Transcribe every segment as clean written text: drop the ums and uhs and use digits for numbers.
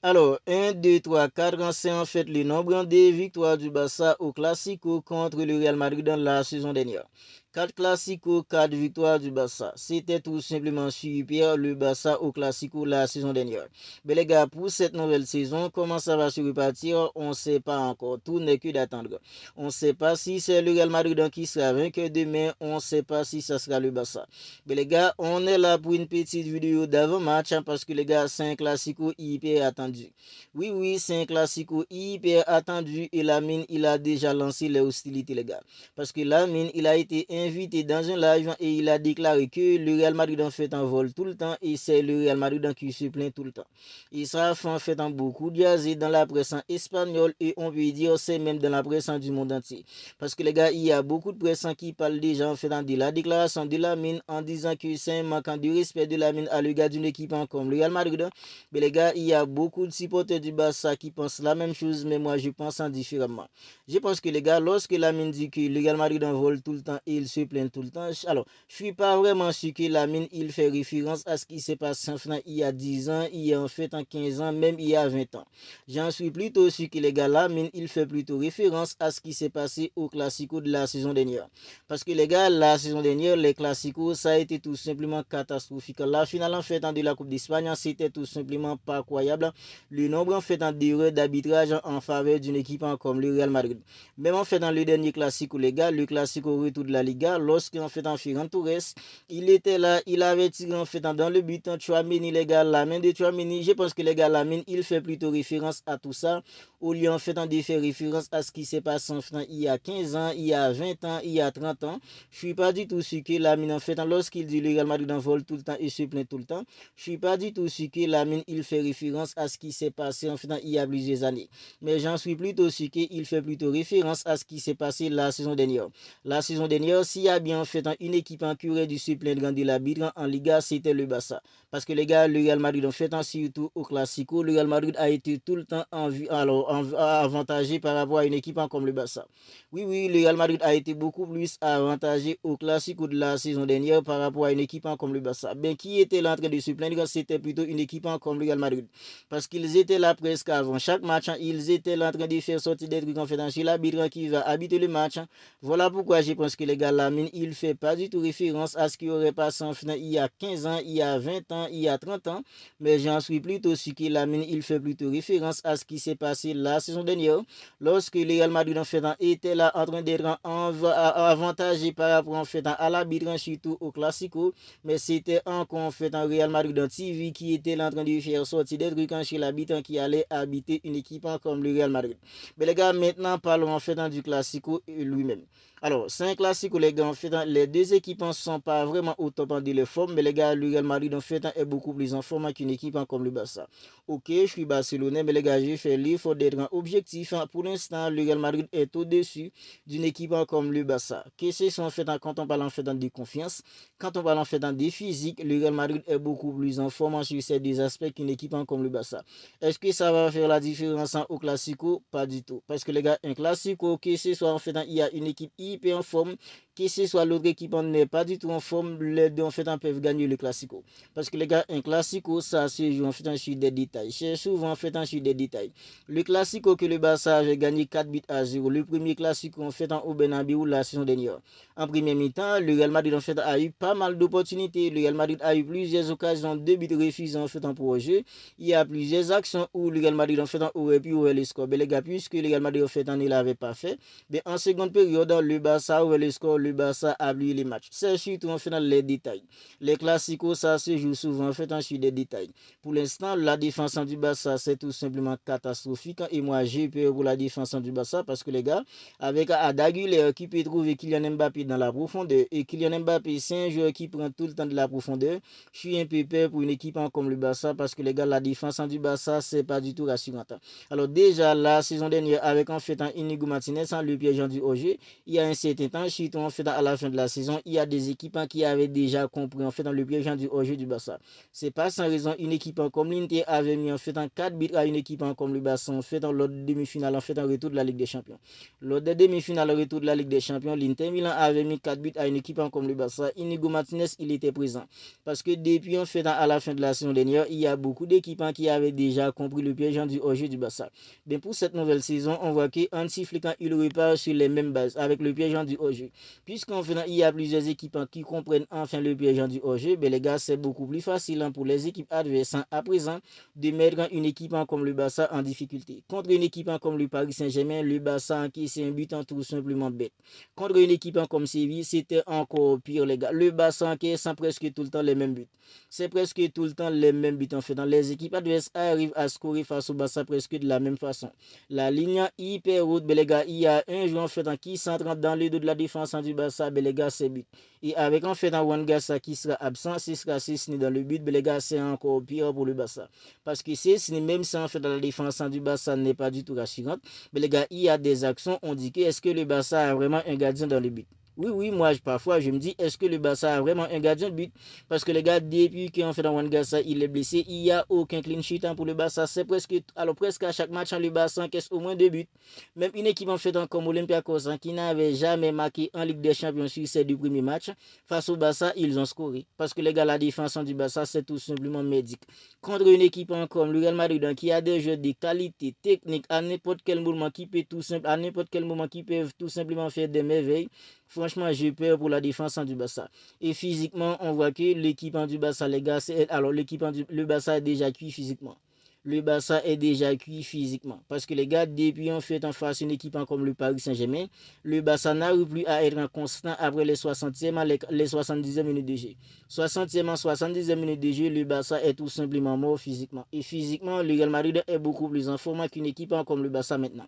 Alors, 1, 2, 3, 4, c'est en fait le nombre des victoires du Barça au Classico contre le Real Madrid dans la saison dernière. 4 Classico, 4 victoires du Barça. C'était tout simplement super le Barça au Classico la saison dernière. Mais les gars, pour cette nouvelle saison, comment ça va se repartir, on ne sait pas encore. Tout n'est que d'attendre. On ne sait pas si c'est le Real Madrid qui sera vainqueur demain. On ne sait pas si ça sera le Barça. Mais les gars, on est là pour une petite vidéo d'avant-match parce que les gars, c'est un Classico hyper attendu. Oui, oui, c'est un Classico hyper attendu et Lamine, il a déjà lancé les hostilités, les gars. Parce que Lamine, il a été invité dans un live et il a déclaré que le Real Madrid en fait un vol tout le temps et c'est le Real Madrid qui se plaint tout le temps. Et ça en fait en beaucoup diazé dans la presse espagnole et on peut dire c'est même dans la presse du monde entier. Parce que les gars, il y a beaucoup de presse qui parlent déjà en fait de la déclaration de Lamine en disant que c'est un manquant de respect de Lamine à l'égard d'une équipe comme le Real Madrid. Mais les gars, il y a beaucoup de supporters du Barça qui pensent la même chose, mais moi je pense différemment. Je pense que les gars, lorsque Lamine dit que le Real Madrid en vole tout le temps et il se plaint tout le temps, alors je suis pas vraiment sûr que Lamine il fait référence à ce qui s'est passé en France il y a 10 ans, il y a en fait en 15 ans, même il y a 20 ans. J'en suis plutôt sûr que les gars, Lamine il fait plutôt référence à ce qui s'est passé au Classico de la saison dernière. Parce que les gars, la saison dernière, les Classicos, ça a été tout simplement catastrophique. La finale en fait de la Coupe d'Espagne, c'était tout simplement pas croyable. Le nombre en fait d'erreurs d'arbitrage en faveur d'une équipe comme le Real Madrid. Même en fait dans le dernier Classico, les gars, le Classico retour de la Liga, lorsqu'en fait en Ferran Torres, il était là, il avait tiré en fait dans le but en Tchouaméni, les gars, la main de Tchouaméni. Je pense que les gars, la main, il fait plutôt référence à tout ça, au lieu en fait de faire référence à ce qui s'est passé en fait il y a 15 ans, il y a 20 ans, il y a 30 ans. Je suis pas du tout sûr que la mine en fait, lorsqu'il dit le Real Madrid en vole tout le temps et se plaint tout le temps, je suis pas du tout sûr que la mine il fait référence à ce qui s'est passé en fait il y a plusieurs années. Mais j'en suis plutôt sûr qu'il fait plutôt référence à ce qui s'est passé la saison dernière. La saison dernière, s'il y a bien en fait une équipe en qui aurait dû se plaindre de l'arbitre en Liga, c'était le Barça. Parce que les gars, le Real Madrid en fait surtout au Classico, le Real Madrid a été tout le temps avantagé par rapport à une équipe comme le Barça. Oui, oui, le Real Madrid a été beaucoup plus avantagé au Classico de la saison dernière par rapport à une équipe comme le Barça. Ben, qui était là en train de se plaindre, c'était plutôt une équipe comme le Real Madrid. Parce qu'ils étaient là presque avant chaque match, ils étaient là en train de faire sortir des trucs en fait sur l'arbitre qui va habiter le match. Voilà pourquoi je pense que les gars, Lamine, il ne fait pas du tout référence à ce qui aurait passé en finale il y a 15 ans, il y a 20 ans, il y a 30 ans. Mais j'en suis plutôt sûr que Lamine, il fait plutôt référence à ce qui s'est passé la saison dernière, lorsque le Real Madrid en fait était là en train d'être avantagé par rapport en fait à l'arbitre, surtout au Classico. Mais c'était encore en fait un Real Madrid en TV qui était là en train de faire sortir des trucs chez l'habitant qui allait habiter une équipe comme le Real Madrid. Mais les gars, maintenant parlons en fait du Classico lui-même. Alors, c'est un Classico, les gars, en fait, les deux équipes ne sont pas vraiment au top de leur forme, mais les gars, le Real Madrid en fait est beaucoup plus en forme qu'une équipe comme le Barça. Ok, je suis barcelonais, mais les gars, j'ai fait l'effort d'être objectif. Pour l'instant, le Real Madrid est au-dessus d'une équipe comme le Barça. Qu'est-ce que c'est en fait quand on parle en fait de confiance, quand on parle en fait de physique, le Real Madrid est beaucoup plus en forme sur ces deux aspects qu'une équipe comme le Barça. Est-ce que ça va faire la différence au Classico? Pas du tout. Parce que les gars, un Classico, que ce soit en fait, il y a une équipe hyper en forme, que ce soit l'autre équipe n'est pas du tout en forme, les deux en fait peuvent gagner le Classico. Parce que les gars, un Classico, ça se joue en fait sur des détails. C'est souvent en fait sur des détails. Le Classico que le Barça avait gagné 4 buts à 0, le premier Classico en fait au Bernabéu la saison dernière. En première mi-temps, le Real Madrid en fait a eu pas mal d'opportunités. Le Real Madrid a eu plusieurs occasions, 2 buts refusés en fait pour jeu. Il y a plusieurs actions où le Real Madrid en fait aurait pu ouvrir le score. Mais les gars, puisque le Real Madrid en fait ne l'avait pas fait, mais en seconde période, le Barça ouvert le score, le Barça a plié les matchs. C'est surtout en fait dans les détails. Les classicos, ça se joue souvent en fait sur des détails. Pour l'instant, la défense du Barça, c'est tout simplement catastrophique. Et moi, j'ai peur pour la défense du Barça parce que les gars, avec Ada Güler qui peut trouver Kylian Mbappé dans la profondeur, et Kylian Mbappé, c'est un joueur qui prend tout le temps de la profondeur, je suis un peu peur pour une équipe comme le Barça parce que les gars, la défense du Barça, c'est pas du tout rassurant. Alors déjà, la saison dernière, avec en fait un Inigo Martinez, le piège du OG, il y a un certain temps, surtout fait à la fin de la saison, il y a des équipes qui avaient déjà compris en fait dans le piège du hors-jeu du Barça. C'est pas sans raison une équipe comme l'Inter avait mis en fait en 4 buts à une équipe comme le Barça en fait dans l'autre demi-finale en fait en retour de la Ligue des Champions. Lors des demi-finales retour de la Ligue des Champions, l'Inter Milan avait mis 4 buts à une équipe comme le Barça. Inigo Martinez, il était présent. Parce que depuis en fait à la fin de la saison dernière, il y a beaucoup d'équipes qui avaient déjà compris le piège du hors-jeu du Barça. Mais pour cette nouvelle saison, on voit que Hansi Flick il repart sur les mêmes bases avec le piège du hors-jeu. Puisqu'en fait il y a plusieurs équipes qui comprennent enfin le piège du hors-jeu, les gars, c'est beaucoup plus facile pour les équipes adverses à présent de mettre une équipe comme le Barça en difficulté. Contre une équipe comme le Paris Saint-Germain, le Barça qui c'est un but en tout simplement bête. Contre une équipe comme Séville, c'était encore pire les gars. Le Barça qui est presque tout le temps les mêmes buts. C'est presque tout le temps les mêmes buts en fait. Les équipes adverses arrivent à scorer face au Barça presque de la même façon. La ligne hyper haute, les gars, il y a un joueur en fait qui s'entre dans le dos de la défense du Barça, les gars, c'est but. Et avec en fait un Juan Garça qui sera absent, ce sera Szczęsny dans le but, les gars, c'est encore pire pour le Barça. Parce que Szczęsny, même si en fait la défense du Barça n'est pas du tout rassurante, les gars, il y a des actions, on dit que est-ce que le Barça a vraiment un gardien dans le but? Oui, moi, parfois, je me dis, est-ce que le Barça a vraiment un gardien de but? Parce que les gars, depuis qu'en fait Juan Garça, il est blessé, il n'y a aucun clean sheet pour le Barça. C'est presque à chaque match, le Barça encaisse au moins 2 buts. Même une équipe en fait comme Olympiakos qui n'avait jamais marqué en Ligue des Champions sur ces 2 premiers matchs, face au Barça, ils ont scoré. Parce que les gars, la défense du Barça, c'est tout simplement médique. Contre une équipe comme le Real Madrid qui a des jeux de qualité technique à n'importe quel moment qui peut tout simplement faire des merveilles. Franchement, j'ai peur pour la défense du Barça. Et physiquement, on voit que l'équipe du Barça, les gars, le Barça est déjà cuit physiquement. Le Barça est déjà cuit physiquement. Parce que les gars, depuis on fait en face une équipe comme le Paris Saint-Germain, le Barça n'arrive plus à être constant après les 60e, les 70e minutes de jeu. 60e, 70e minutes de jeu, le Barça est tout simplement mort physiquement. Et physiquement, le Real Madrid est beaucoup plus en forme qu'une équipe comme le Barça maintenant.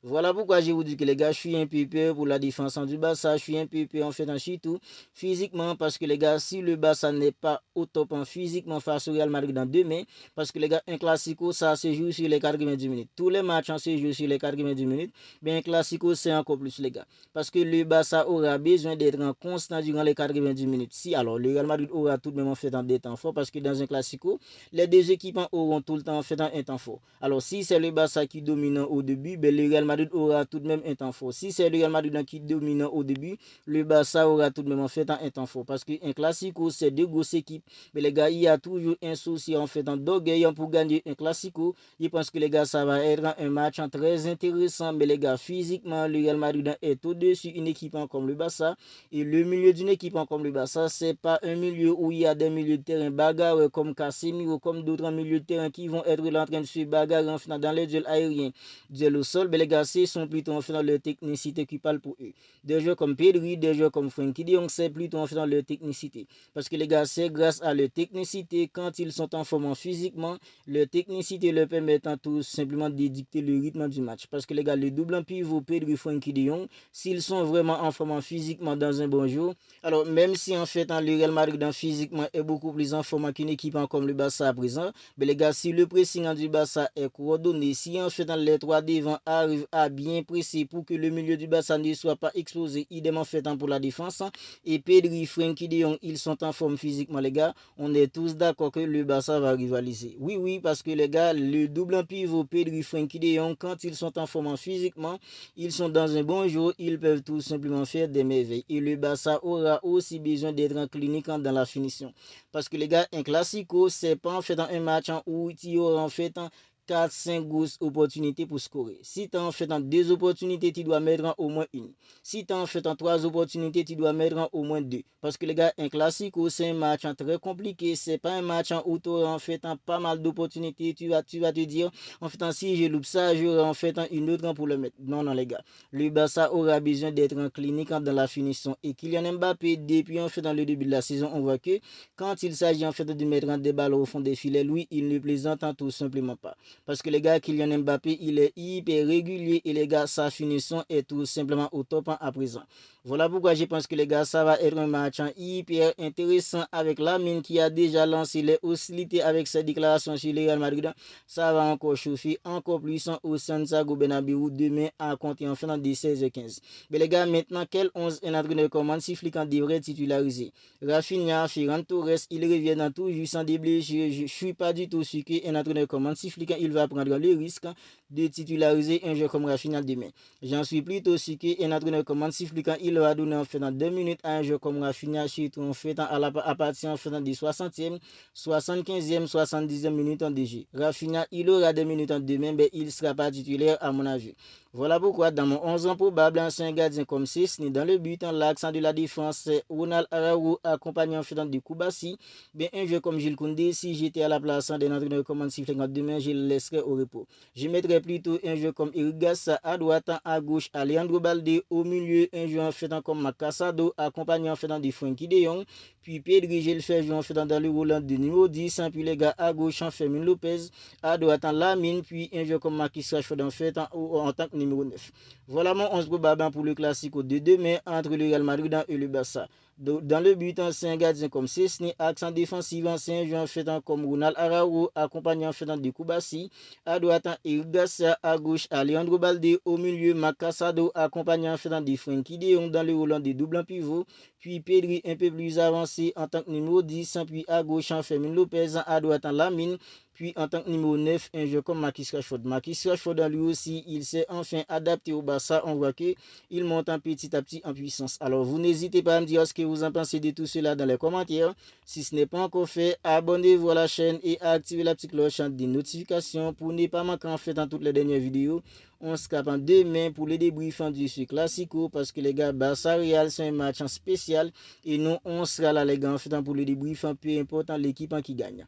Voilà pourquoi je vous dis que les gars, je suis un peu peur pour la défense du Barça. Je suis un peu peur en fait en tout physiquement parce que les gars, si le Barça n'est pas au top en physiquement face au Real Madrid dans demain, parce que les gars, un classico, ça se joue sur les 90 minutes. Tous les matchs se jouent sur les 90 minutes. Mais un classico, c'est encore plus les gars. Parce que le Barça aura besoin d'être en constant durant les 90 minutes. Si alors le Real Madrid aura tout de même en fait des temps forts parce que dans un classico, les deux équipes auront tout le temps en fait un temps fort. Alors si c'est le Barça qui domine au début, ben, le Real Madrid aura tout de même un temps fort. Si c'est le Real Madrid qui domine au début, le Barça aura tout de même en fait un temps fort. Parce qu'un classico, c'est 2 grosses équipes. Mais les gars, il y a toujours un souci en fait d'orgueil pour gagner un classico. Je pense que les gars, ça va être un match très intéressant. Mais les gars, physiquement, le Real Madrid est au-dessus d'une équipe comme le Barça. Et le milieu d'une équipe comme le Barça, c'est pas un milieu où il y a des milieux de terrain bagarres comme Casemiro, comme d'autres milieux de terrain qui vont être en train de se bagarrer dans les duels aériens, duels au sol. Mais les gars, sont plutôt en fait dans leur technicité qui parle pour eux. Des joueurs comme Pedri, des joueurs comme Frenkie de Jong, c'est plutôt en fait dans leur technicité. Parce que les gars, c'est grâce à leur technicité, quand ils sont en forme physiquement, leur technicité leur permettant tout simplement de dicter le rythme du match. Parce que les gars, le double en pivot, Pedri, Frenkie de Jong, s'ils sont vraiment en forme physiquement dans un bon jour, alors même si en fait le Real Madrid physiquement est beaucoup plus en forme qu'une équipe comme le Barça à présent, mais les gars, si le pressing du Barça est coordonné, si en fait les 3 devant arrivent à bien pressé pour que le milieu du Barça ne soit pas explosé, idem en fait pour la défense. Et Pedri, Frenkie de Jong, ils sont en forme physiquement les gars. On est tous d'accord que le Barça va rivaliser. Oui, parce que les gars, le double en pivot, Pedri, Frenkie de Jong, quand ils sont en forme physiquement, ils sont dans un bon jour, ils peuvent tout simplement faire des merveilles. Et le Barça aura aussi besoin d'être en clinique dans la finition. Parce que les gars, un classico, c'est pas en fait un match où il y aura en fait 4-5 grosses opportunités pour scorer. Si tu as en fait 2 opportunités, tu dois mettre au moins une. Si tu as en fait 3 opportunités, tu dois mettre au moins 2. Parce que les gars, un classique, c'est un match très compliqué. C'est pas un match où tu auras en fait pas mal d'opportunités. Tu vas te dire, en fait, si je loupe ça, j'aurai en fait une autre pour le mettre. Non, les gars. Le Barça aura besoin d'être en clinique dans la finition. Et Kylian Mbappé, depuis en fait dans le début de la saison, on voit que quand il s'agit en fait de mettre des balles au fond des filets, lui, il ne plaisante tout simplement pas. Parce que les gars, Kylian Mbappé, il est hyper régulier et les gars, sa finition est tout simplement au top à présent. Voilà pourquoi je pense que les gars, ça va être un match hyper intéressant avec Lamine qui a déjà lancé les hostilités avec ses déclarations sur le Real Madrid. Ça va encore chauffer encore plus au Santiago Bernabéu demain à compter en fin de 16h15. Mais les gars, maintenant, quel 11 un entraîneur comme Hansi Flick devrait titulariser? Rafinha, Ferran Torres, ils reviennent tout juste sans des blessures. Je ne suis pas du tout sûr qu'un entraîneur comme Hansi Flick, il va prendre le risque de titulariser un joueur comme Rafinha demain. J'en suis plutôt sûr qu'un entraîneur comme Hansi Flick, il va donner en fait dans 2 minutes à un joueur comme Rafinha, surtout en fait à partir en fait des 60e, 75e, 70e minutes en DG. Rafinha, il aura des minutes en demain, mais il ne sera pas titulaire à mon avis. Voilà pourquoi dans mon 11 ans probable, c'est un gardien comme Cessny. Dans le but, l'accent de la défense, c'est Ronald Araújo accompagné en fait de Koubassi. Bien, un jeu comme Jules Koundé, si j'étais à la place d'un entraîneur comme Hansi Flick demain, je le laisserais au repos. Je mettrais plutôt un jeu comme Eric Garcia à droite, à gauche, Alejandro Balde au milieu, un jeu en fait comme Macassado accompagné en fait de Frenkie de Jong. Puis Pedri, je le fais jouer en fait dans le rôle de numéro 10. Puis les gars à gauche, en Fermin Lopez, à droite, en Lamine. Puis un jeu comme Marcus Rashford en fait en tant que numéro 9. Voilà mon 11 probable pour le classique de demain entre le Real Madrid et le Barça. Dans le but, c'est un gardien comme Cessny, accent défensif, c'est un joueur en fait comme Ronald Araújo, accompagné en fait de Koubassi, à droite, Eric Garcia, à gauche, Alejandro Balde, au milieu, Macassado, accompagné en fait de Frenkie de Jong dans le rôle de double en pivot, puis Pedri un peu plus avancé en tant que numéro 10, puis à gauche, Fermin Lopez, à droite, Lamine. Puis en tant que numéro 9, un joueur comme Marcus Rashford. Marcus Rashford, lui aussi, il s'est enfin adapté au Barça. On voit qu'il monte petit à petit en puissance. Alors, vous n'hésitez pas à me dire ce que vous en pensez de tout cela dans les commentaires. Si ce n'est pas encore fait, abonnez-vous à la chaîne et activez la petite cloche des notifications pour ne pas manquer en fait dans toutes les dernières vidéos. On se capte demain pour les débriefs du ce classico parce que les gars, Barça Real, c'est un match spécial et nous, on sera là les gars en fait pour le débrief, peu importe l'équipe qui gagne.